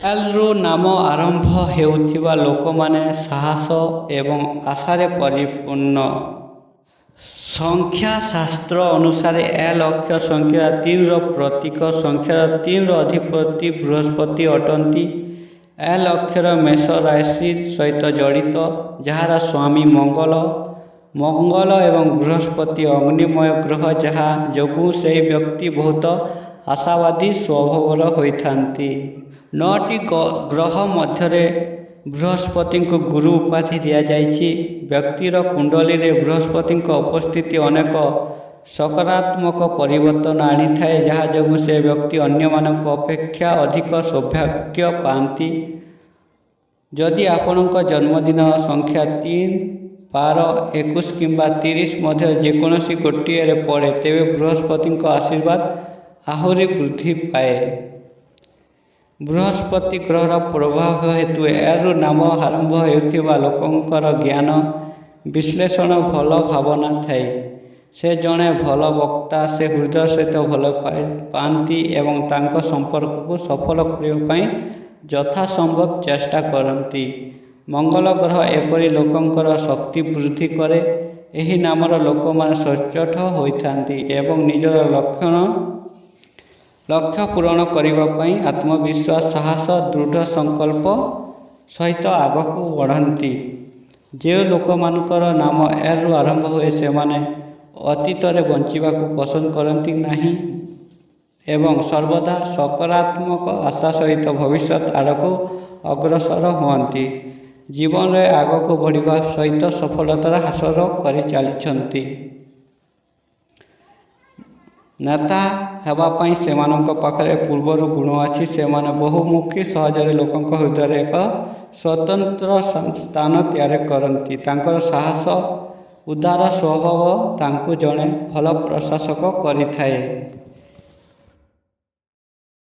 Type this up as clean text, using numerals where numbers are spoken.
ଏଲ୍‌ରୁ ନାମ ଆରମ୍ଭ ହେଉଥିବା ଲୋକମାନେ ସାହସ ଏବଂ ଆଶାରେ ପରିପୂର୍ଣ୍ଣ। ସଂଖ୍ୟାଶାସ୍ତ୍ର ଅନୁସାରେ ଏଲ୍ ଅକ୍ଷର ସଂଖ୍ୟା 3ର ପ୍ରତୀକ। ସଂଖ୍ୟାର 3ର ଅଧିପତି ବୃହସ୍ପତି ଅଟନ୍ତି। ଏଲ୍ ଅକ୍ଷର ମେଷ ରାଶି ସହିତ ଜଡ଼ିତ, ଯାହାର ସ୍ୱାମୀ ମଙ୍ଗଳ ଏବଂ ବୃହସ୍ପତି ଅଗ୍ନିମୟ ଗ୍ରହ, ଯାହା ଯୋଗୁଁ ସେହି ବ୍ୟକ୍ତି ବହୁତ ଆଶାବାଦୀ ସ୍ୱଭାବର ହୋଇଥାନ୍ତି। 9ଟି ଗ୍ରହ ମଧ୍ୟରେ ବୃହସ୍ପତିଙ୍କୁ ଗୁରୁ ଉପାଧି ଦିଆଯାଇଛି। ବ୍ୟକ୍ତିର କୁଣ୍ଡଳୀରେ ବୃହସ୍ପତିଙ୍କ ଉପସ୍ଥିତି ଅନେକ ସକାରାତ୍ମକ ପରିବର୍ତ୍ତନ ଆଣିଥାଏ, ଯାହା ଯୋଗୁଁ ସେ ବ୍ୟକ୍ତି ଅନ୍ୟମାନଙ୍କ ଅପେକ୍ଷା ଅଧିକ ସୌଭାଗ୍ୟ ପାଆନ୍ତି। ଯଦି ଆପଣଙ୍କ ଜନ୍ମଦିନ ସଂଖ୍ୟା 3, 12, 21 କିମ୍ବା 30 ମଧ୍ୟରୁ ଯେକୌଣସି ଗୋଟିଏରେ ପଡ଼େ, ତେବେ ବୃହସ୍ପତିଙ୍କ ଆଶୀର୍ବାଦ ଆହୁରି ବୃଦ୍ଧି ପାଏ। ବୃହସ୍ପତି ଗ୍ରହର ପ୍ରଭାବ ହେତୁ ଏଲ୍‌ରୁ ନାମ ଆରମ୍ଭ ହେଉଥିବା ଲୋକଙ୍କର ଜ୍ଞାନ, ବିଶ୍ଳେଷଣ, ଭଲ ଭାବନା ଥାଏ। ସେ ଜଣେ ଭଲ ବକ୍ତା। ସେ ହୃଦୟ ସହିତ ଭଲ ପାଆନ୍ତି ଏବଂ ତାଙ୍କ ସମ୍ପର୍କକୁ ସଫଳ କରିବା ପାଇଁ ଯଥାସମ୍ଭବ ଚେଷ୍ଟା କରନ୍ତି। ମଙ୍ଗଳ ଗ୍ରହ ଏପରି ଲୋକଙ୍କର ଶକ୍ତି ବୃଦ୍ଧି କରେ। ଏହି ନାମର ଲୋକମାନେ ସଚ୍ଚୋଟ ହୋଇଥାନ୍ତି ଏବଂ ନିଜର ଲକ୍ଷ୍ୟ ପୂରଣ କରିବା ପାଇଁ ଆତ୍ମବିଶ୍ୱାସ, ସାହସ, ଦୃଢ଼ ସଂକଳ୍ପ ସହିତ ଆଗକୁ ବଢ଼ନ୍ତି। ଯେଉଁ ଲୋକମାନଙ୍କର ନାମ ଏଲ୍‌ରୁ ଆରମ୍ଭ ହୁଏ, ସେମାନେ ଅତୀତରେ ବଞ୍ଚିବାକୁ ପସନ୍ଦ କରନ୍ତି ନାହିଁ ଏବଂ ସର୍ବଦା ସକାରାତ୍ମକ ଆଶା ସହିତ ଭବିଷ୍ୟତ ଆଡ଼କୁ ଅଗ୍ରସର ହୁଅନ୍ତି। ଜୀବନରେ ଆଗକୁ ବଢ଼ିବା ସହିତ ସଫଳତା ହାସଲ କରିଚାଲିଛନ୍ତି। ନେତା ହେବା ପାଇଁ ସେମାନଙ୍କ ପାଖରେ ପୂର୍ବରୁ ଗୁଣ ଅଛି। ସେମାନେ ବହୁମୁଖୀ, ସହଜରେ ଲୋକଙ୍କ ହୃଦୟରେ ଏକ ସ୍ୱତନ୍ତ୍ର ସ୍ଥାନ ତିଆରି କରନ୍ତି। ତାଙ୍କର ସାହସ, ଉଦାର ସ୍ୱଭାବ ତାଙ୍କୁ ଜଣେ ଭଲ ପ୍ରଶାସକ କରିଥାଏ।